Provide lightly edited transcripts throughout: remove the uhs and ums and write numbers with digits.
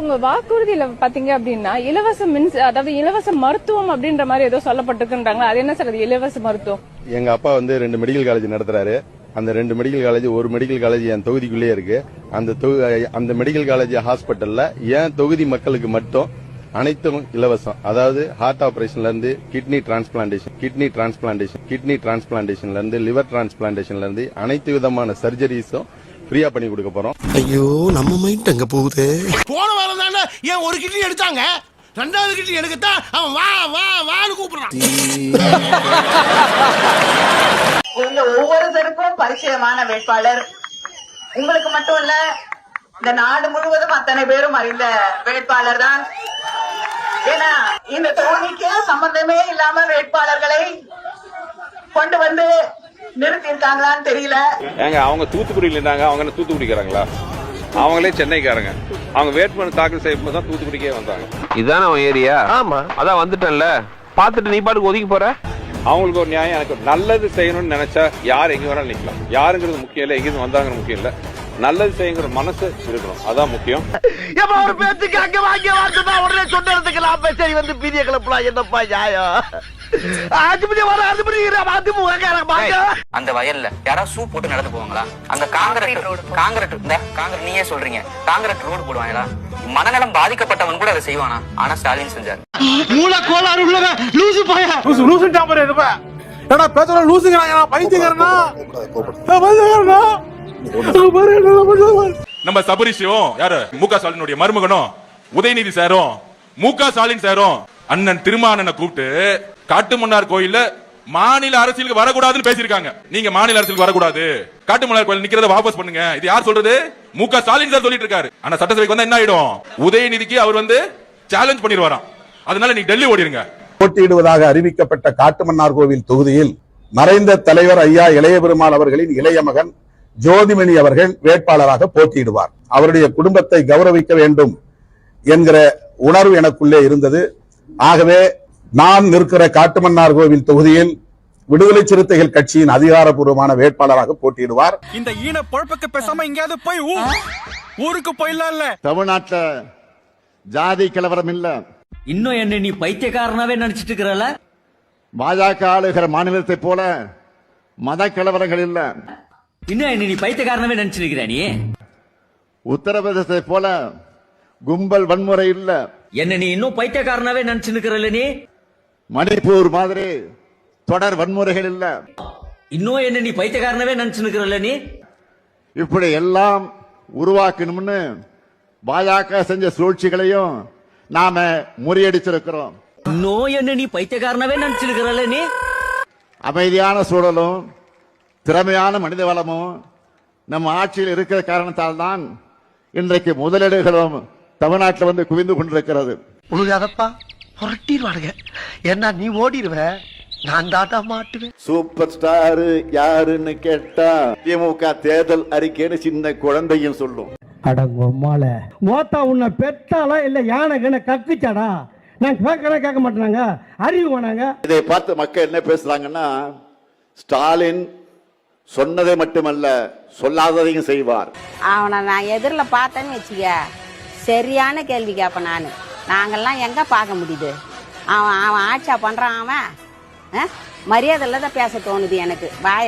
அவங்க வாக்குறுதியில பாத்தீங்க அப்படின்னா இலவச அதாவது இலவச மருத்துவம் அப்படின்ற மாதிரி ஏதோ சொல்லப்பட்டிருக்குன்றாங்களா, அது என்ன சார் அது இலவச மருத்துவம்? எங்க அப்பா 2 மெடிக்கல் காலேஜ் நடத்துறாரு. அந்த 2 மெடிக்கல் காலேஜ், ஒரு மெடிக்கல் காலேஜ் என் தொகுதிக்குள்ளே இருக்கு. அந்த மெடிக்கல் காலேஜ் ஹாஸ்பிட்டல்ல என் தொகுதி மக்களுக்கு மட்டும் அனைத்தும் இலவசம். அதாவது ஹார்ட் ஆபரேஷன்ல இருந்து கிட்னி டிரான்ஸ்பிளான்டேஷன்ல இருந்து லிவர் டிரான்ஸ்பிளான்டேஷன்ல இருந்து அனைத்து விதமான சர்ஜரிஸும் ஃப்ரீயா பண்ணி கொடுக்க போறோம். ஐயோ, நம்ம மைண்ட் அங்க போகுது. போன வாரம் தானே ஏன் ஒரு கிட்னி எடுத்தாங்க, 2வது கிட்னி எடுக்கத்தான் அவன் வா வா வான்னு கூப்பிடுறான். உங்க ஒவ்வொருத்தருக்கும் பரிச்சயமான வேட்பாளர், உங்களுக்கு மட்டும் இல்ல இந்த நாடு முழுவதும் அத்தனை பேரும் அறிந்த வேட்பாளர் தான். ஏன்னா இந்த தொகுதிக்கு சம்பந்தமே இல்லாம வேட்பாளர்களை கொண்டு வந்து நிறுத்தி இருக்காங்களான்னு தெரியல. ஏங்க அவங்க தூத்துக்குடியில் இருந்தாங்க, அவங்க தூத்துக்குடிக்காரங்களா? அவங்களே சென்னைக்காரங்க. அவங்க வேட்புமனு தாக்கல் செய்யும் தான் தூத்துக்குடிக்கே வந்தாங்க. இதுதானே அவன் ஏரியா? ஆமா, அதான் வந்துட்டேன்ல. பாத்துட்டு நீ பாட்டுக்கு ஒதுக்கி போற. அவங்களுக்கு ஒரு நியாயம், எனக்கு நல்லது செய்யணும்னு நினைச்சா யார் எங்க வேணாலும் நிக்கலாம். யாருங்கிறது முக்கியம் இல்ல, எங்கிருந்து வந்தாங்கன்னு முக்கியம் இல்ல, நல்லது செய்யுங்கிற மனசு இருக்கணும், அதான் முக்கியம். ஒரு பேச்சுக்கு அங்க வாங்கி வார்த்தை உடனே சொன்னதுக்கு நான் சரி வந்து பீதிய கிளப்பலாம். என்னப்பா நியாயம்? அந்த வயல்ல யாராவது சூ போட்டு நடந்து போவாங்களா? அங்க காங்கிரட் நீயே சொல்றீங்க, காங்கிரட் ரோடு போடுவாங்களா? மனநலம் பாதிக்கப்பட்டவன் கூட அதை செய்வானா? ஆனா ஸ்டாலின் செஞ்சாரு. மூல கோளாறு உள்ளவன் லூசு பையா, லூசு டாம்பர் இருப்ப. ஏடா பேசற லூசுங்கறாங்க, பைத்தியக்காரனா நம்ம சபரிஷும் யாரு முக ஸ்டாலினுடைய மருமகனும் உதயநிதி சாரும் முக ஸ்டாலின் சாரும் அண்ணன் திருமானனை கூப்பிட்டு காட்டுமன்னார் கோயில்ல மாநில அரசியலுக்கு வரக்கூடாதுன்னு பேசிருக்காங்க. நீங்க மாநில அரசியலுக்கு வரக்கூடாது, காட்டுமன்னார் கோயில் நிக்கிறத வாபஸ் பண்ணுங்க. இது யார் சொல்றது? முக ஸ்டாலின் சார் சொல்லிட்டு இருக்காரு. ஆனா சட்டசபைக்கு வந்தா என்ன ஆயிடும்? உதயநிதிக்கு அவர் சேலஞ்ச் பண்ணிடுவாராம். அதனால நீ டெல்லி ஓடிருங்க. போட்டியிடுவதாக அறிவிக்கப்பட்ட காட்டுமன்னார் கோவில் தொகுதியில் மறைந்த தலைவர் ஐயா இளைய பெருமாள் அவர்களின் இளைய மகன் ஜோதிமணி அவர்கள் வேட்பாளராக போட்டியிடுவார். அவருடைய குடும்பத்தை கௌரவிக்க வேண்டும் என்கிற உணர்வு எனக்குள்ளே இருந்தது. ஆகவே நான் நிற்கிற காட்டுமன்னார் கோவில் தொகுதியில் விடுதலை சிறுத்தைகள் கட்சியின் அதிகாரப்பூர்வமான வேட்பாளராக போட்டியிடுவார். இந்த ஈன பொழப்புக்கு பேசாம எங்கேயாவது போய் ஊருக்கு போயிடலாம். இல்ல தமிழ்நாட்டுல ஜாதி கலவரம் இல்ல. இன்னும் என்ன நீ பைத்தியக்காரனாவே நினைச்சிட்டு இருக்கிறல? பாஜக ஆளுகிற மாநிலத்தை போல மத கலவரங்கள் இல்ல. இன்னும் என்ன நீ பைத்தியக்காரனாவே நினைச்சிருக்கிற? நீ உத்தரப்பிரதேசத்தை போல கும்பல் வன்முறை இல்ல. என்ன நீ இன்னும் பைத்தியக்காரனாவே நினைச்சிருக்கிறல்ல? நீ மணிப்பூர் மாதிரி தொடர் வன்முறைகள் இல்ல. இன்னும் என்ன நீ பைத்தியக்காரனாவே நினைச்சிருக்கிறல்ல? நீ இப்படி எல்லாம் உருவாக்கணும்னு பாஜக செஞ்ச சூழ்ச்சிகளையும் நாம முறியடிச்சிருக்கிறோம். இன்னும் என்ன நீ பைத்தியக்காரனாவே நினைச்சிருக்கிறல்ல? நீ அமைதியான சூழலும் திறமையான மனித வளமும் நம்ம ஆட்சியில் இருக்கிற காரணத்தால் தான் இன்றைக்கு முதலீடுகளும் தமிழ்நாட்டில் குவிந்து கொண்டிருக்கிறது. உழுகாதப்பா, புரட்டிடுவானுங்க. என்ன நீ ஓடிடுவ, நான் தாட்டா மாட்டுவேன். சூப்பர் ஸ்டார் யாருன்னு கேட்டா திமுக தேர்தல் அறிக்கைன்னு சின்ன குழந்தையும் சொல்லும். அடங்கொம்மால மோத்தா உன்னை பெத்தாலா இல்ல யானை கக்குச்சாடா? நான் கேட்க மாட்டேனாங்க, அறிவு வேணாங்க. இதை பார்த்து மக்கள் என்ன பேசுறாங்கன்னா, ஸ்டாலின் சொன்னதை மட்டுமல்ல சொல்லாததையும் செய்வார். அவனை நான் எதிரில் பார்த்தேன்னு வச்சுக்க, சரியான கேள்வி கேட்பேன். நாங்கெல்லாம் எங்க பார்க்க முடியுது? அவன் ஆட்சியா பண்றான். அவன் மரியாதை இல்லாத பேச தோணுது எனக்கு. வாய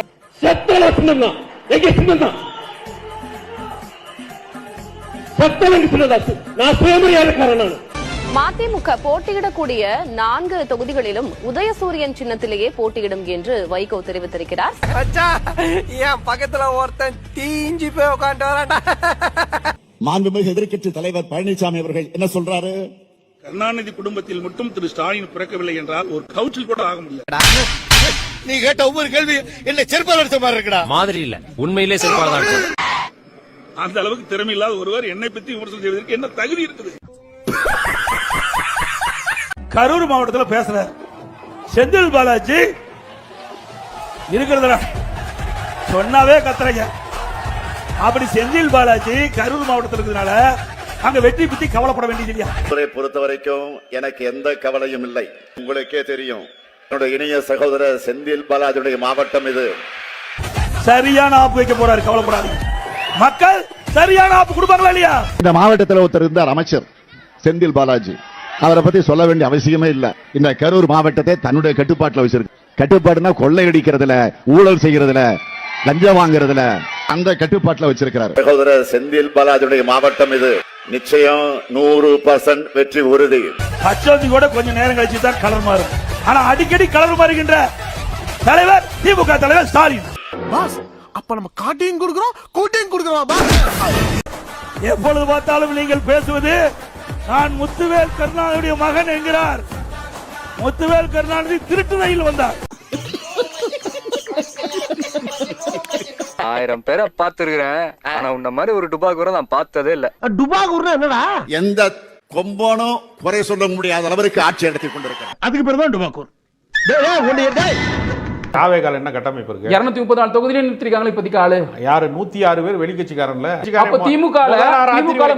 மதிமுக போட்டியிடக்கூடிய 4 தொகுதிகளிலும் உதயசூரியன் சின்னத்திலேயே போட்டியிடும் என்று வைகோ தெரிவித்திருக்கிறார். என் பக்கத்துல ஒருத்தன் தீஞ்சி போய் உட்காந்து வரான்டா. மாண்புமிகு எதிர்க்கட்சி தலைவர் பழனிசாமி அவர்கள் என்ன சொல்றாரு? கருணாநிதி குடும்பத்தில் மட்டும் திரு ஸ்டாலின் பிறக்கவில்லை என்றால் ஒரு கவுன்சில் கூட ஆக முடியாது. நீ கேட்ட ஒவ்வொரு கேள்வி என்ன செருப்பால் அடிச்ச மாதிரி இருக்குடா. மாதிரி இல்ல, உண்மையிலே செருப்பால் தான். அந்த அளவுக்கு திறமை இல்லாத ஒருவர் என்னை பற்றி விமர்சனம் செய்வதற்கு என்ன தகுதி இருக்குது? கரூர் மாவட்டத்தில் பேசுற செந்தில் பாலாஜி இருக்கிறத சொன்னாவே கத்துறீங்க. அப்படி செந்தில் பாலாஜி கரூர் மாவட்டத்தில் இருக்கிறதுனால அங்க வெற்றி பத்தி கவலைப்பட வேண்டியது இல்லையா? பொறுத்த வரைக்கும் எனக்கு எந்த கவலையும் இல்லை. உங்களுக்கே தெரியும், என்னுடைய இணைய சகோதரர் செந்தில் பாலாஜியுடைய மாவட்டம் இது. சரியான ஆப்பு வைக்க போறாரு, கவலைப்படாதீங்க. மக்கள் சரியான ஆப்பு கொடுப்பாங்களா இல்லையா? இந்த மாவட்டத்தில் ஒருத்தர் இருந்தார் அமைச்சர், செந்தில் பாலாஜி. அவரை பத்தி சொல்ல வேண்டிய அவசியமே இல்ல. இந்த கரூர் மாவட்டத்தை தன்னுடைய கட்டுப்பாட்டுல வச்சிருக்கு. கட்டுப்பாடுனா கொள்ளையடிக்கிறதுல, ஊழல் செய்யறதுல, லஞ்சம் வாங்குறதுல அந்த கட்டுப்பாட்டுல வச்சிருக்கிறார். சகோதரர் செந்தில் பாலாஜியுடைய மாவட்டம் இது. நிச்சயம் 100% வெற்றி உறுதி. பச்சோந்தி கூட கொஞ்சம் நேரம் கழிச்சு தான் கலர் மாறும். ஆனா அடிக்கடி கலர் மாறுகின்ற தலைவர் திமுக தலைவர் ஸ்டாலின். அப்ப நம்ம காட்டையும் கொடுக்கிறோம், கூட்டையும் கொடுக்கிறோம். எப்பொழுது பார்த்தாலும் நீங்கள் பேசுவது நான் முத்துவேல் கருணாநிதியுடைய மகன் என்கிறார். முத்துவேல் கருணாநிதி திருட்டு ரயில் வந்தார். 1000 பேரை பார்த்திருக்கிறேன். ஆனா உன்ன மாதிரி ஒரு டுபாக்கூரை நான் பார்த்ததே இல்ல. டுபாகூர்னா என்னடா? எந்த கொம்போனும் குறை சொல்ல முடியாத அளவிற்கு ஆட்சி நடத்தி கொண்டிருக்கிறார். அதுக்கு பேர் தான் டுபாகூர். தாவேகால என்ன கட்டமைப்பு இருக்கு? 234 தொகுதியில நிறுத்திருக்காங்களே இப்போதைக்கு ஆளு. யாரு 106 பேர் வெளிக்கட்சிக்காரன்ல. அப்ப திமுக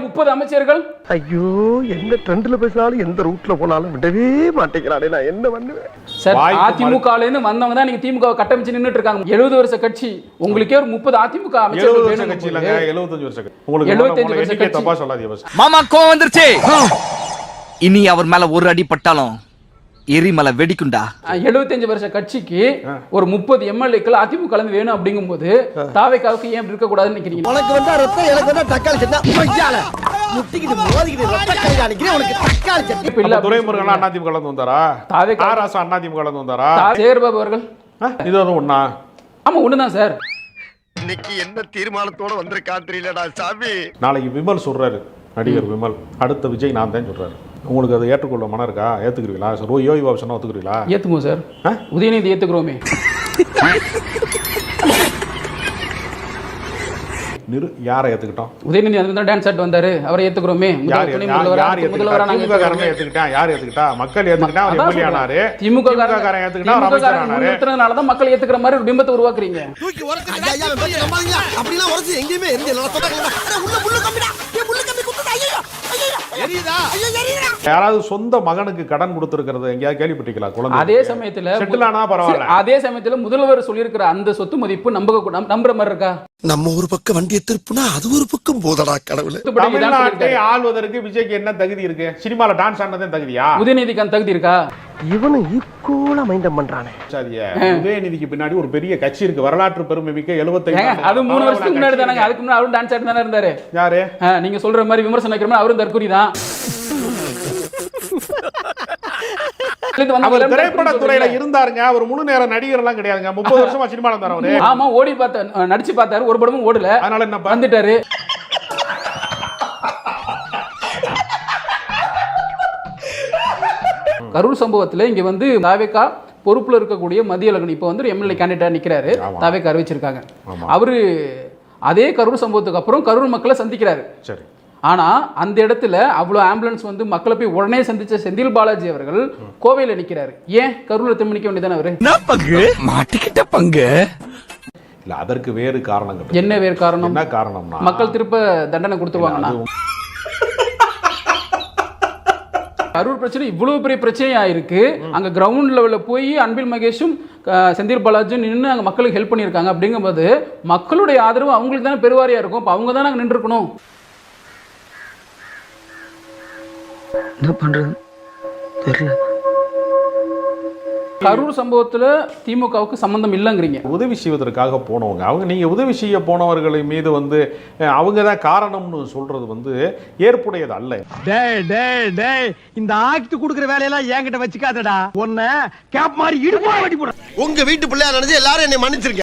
30 அமைச்சர்கள். ஐயோ, எந்த ட்ரெண்ட்ல பேசினாலும் எந்த ரூட்ல போனாலும் விடவே மாட்டேங்கிறானே, நான் என்ன பண்ணுவேன்? சார், அதிமுகல இருந்து வந்தவங்க தான் நீங்க திமுக கட்டமைச்சு நின்னுட்டு இருக்காங்க. 70 வருஷ கட்சி. உங்களுக்கே ஒரு 30 அதிமுக அமைச்சர்கள் வேணும். கட்சி இல்லங்க, 75 வருஷ கட்சி. உங்களுக்கு 75 வருஷ கட்சி தப்பா சொல்லாதீங்க பஸ். மாமா கோவம் வந்துருச்சு. இனி அவர் மேல ஒரு அடி பட்டாலும் எரிமலை வெடிக்குண்டா. 75 வருஷ கட்சிக்கு ஒரு 30 எம்எல்ஏக்கள் அதிமுக கலந்து வேணும் அப்படிங்கும்போது தாவேக்காவுக்கு ஏன் இருக்க கூடாதுன்னு நினைக்கிறீங்க? உனக்கு வந்தா ரத்தம், எனக்கு வந்தா தக்காளி சட்னி. மச்சால முட்டிக்கிட்டு மோதிக்கிட்டு ரத்த கை காணிக்கிறேன். உனக்கு தக்காளி சட்னி. இப்ப இல்ல துரைமுருகன் அதிமுக கலந்து வந்தாரா? தாவேக்கா ராசா அதிமுக கலந்து வந்தாரா? சேர்பாபு அவர்கள் இது ஒண்ணா? ஆமா, ஒண்ணுதான் சார். இன்னைக்கு என்ன தீர்மானத்தோட வந்திருக்கான் தெரியலடா சாமி. நாளைக்கு விமல் சொல்றாரு, நடிகர் விமல் அடுத்த விஜய் நான் தான் சொல்றாரு. உங்களுக்கு அது ஏற்றுக்கொள்ள மனம் இருக்கா? ஏத்துக்கிறீங்களா? யோகி பாபு சொன்னா ஒத்துக்கிறீங்களா? ஏத்துக்குவோம் சார். உதயநிதி ஏத்துக்கிறோமே. யாரை ஏத்துக்கிட்டோம்? உதயநிதி அந்த டான்ஸ் ஆட் வந்தாரு, அவரை ஏத்துக்கிறோமே. திமுக ஏத்துக்கிட்டா? யார் ஏத்துக்கிட்டா? மக்கள் ஏத்துக்கிட்டா அவர் எம்எல்ஏ ஆனாரு. திமுக காரன் ஏத்துக்கிட்டா அவர் அமைச்சர் ஆனாரு. ஏத்துறதுனால தான் மக்கள் ஏத்துக்கிற மாதிரி ஒரு பிம்பத்தை உருவாக்குறீங்க. தூக்கி உரக்கு ஐயா நம்பாதீங்க. அப்படிலாம் உரசி எங்கேயுமே எந்த நல்லா சொன்னாங்க. உள்ள உள்ள கம்பிடா. உள்ள கம்பி குத்துடா. ஐயோ ஐயோ எரியுதா? ஐயோ எரியுதா? யாராவது சொந்த மகனுக்கு கடன் கொடுத்திருக்கிறது எங்கயாவது கேள்விப்பட்டீங்களா? குழந்தை அதே சமயத்துல செட்டில் ஆனா பரவாயில்ல. அதே சமயத்துல முதல்வர் சொல்லியிருக்கிற அந்த சொத்து மதிப்பு நம்புற மாதிரி இருக்கா? நம்ம ஒரு பக்கம் வண்டியை திருப்புனா அது ஒரு பக்கம் போதடா கடவுளே. தமிழ்நாட்டை ஆள்வதற்கு விஜய்க்கு என்ன தகுதி இருக்கு? சினிமால டான்ஸ் ஆனதே தகுதியா? உதயநிதிக்கு அந்த தகுதி இருக்கா? இவனும் ஈக்குவலா மைண்டம் பண்றானே. சரியா? உதயநிதிக்கு பின்னாடி ஒரு பெரிய கட்சி இருக்கு, வரலாற்று பெருமை மிக்க 75. அது 3 வருஷத்துக்கு முன்னாடி தானங்க. அதுக்கு முன்னாடி அவரும் டான்ஸ் ஆடி தானே இருந்தாரு. யாரு? நீங்க சொல்ற மாதிரி விமர்சனம் வைக்கிற மாதிரி அவரும் தற்கொலை தான். அவர் திரைப்பட துறையில இருந்தாருங்க. அவர் முழு நேர நடிகர் எல்லாம் கிடையாதுங்க. 30 வருஷமா சினிமால இருந்தாரு அவரு. ஆமா, ஓடி பார்த்த நடிச்சு பார்த்தாரு, ஒரு படமும் ஓடல. அதனால என்ன வந்துட்டாரு. கரூர் சம்பவத்துல இங்க வந்து தாவேக்கா பொறுப்புல இருக்கக்கூடிய மதியழகன் இப்ப வந்து எம்எல்ஏ கேண்டிடேட்டா நிக்கிறாரு. தாவேக்கா அறிவிச்சிருக்காங்க. அவரு அதே கரூர் சம்பவத்துக்கு அப்புறம் கரூர் மக்களை சந்திக்கிறாரு. சரி. ஆனா அந்த இடத்துல அவ்வளவு ஆம்புலன்ஸ் வந்து மக்களை போய் உடனே சந்திச்ச செந்தில் பாலாஜி அவர்கள் கோவையில நிக்கிறாரு. ஏன் கரூர்ல திரும்ப நிக்க வேண்டியதானே அவரு? பங்கு மாட்டிக்கிட்ட பங்கு இல்ல, அதற்கு வேறு காரணங்கள். என்ன வேறு காரணம்? என்ன காரணம்னா மக்கள் திருப்ப தண்டனை கொடுத்துருவாங்கன்னா. கரூர் பிரச்சனை இவ்வளவு பெரிய பிரச்சனையா இருக்கு. அங்க கிரவுண்ட் லெவல்ல போய் அன்பில் மகேஷும் செந்தில் பாலாஜியும் நின்று அங்க மக்களுக்கு ஹெல்ப் பண்ணியிருக்காங்க. அப்படிங்கும்போது மக்களுடைய ஆதரவு அவங்களுக்கு தானே பெருவாரியா இருக்கும். அப்ப அவங்க தானே அங்க நின்று இருக்கணும். என்ன பண்றது தெரியல. கரூர் சம்பவத்துல திமுகவுக்கு சம்பந்தம் இல்லைங்கிறீங்க. உதவி செய்வதற்காக போனவங்க அவங்க. நீங்க உதவி செய்ய போனவர்களை மீது வந்து அவங்க தான் காரணம்னு சொல்றது வந்து ஏற்புடையது அல்ல. இந்த ஆக்ட் குடுக்குற வேலையெல்லாம் என்கிட்ட வச்சுக்காதடா. உன்னை கேப் மாதிரி இடுப்பா வெட்டி போட. உங்க வீட்டு பிள்ளையா நினைச்சு எல்லாரும் என்னை மன்னிச்சிருங்க.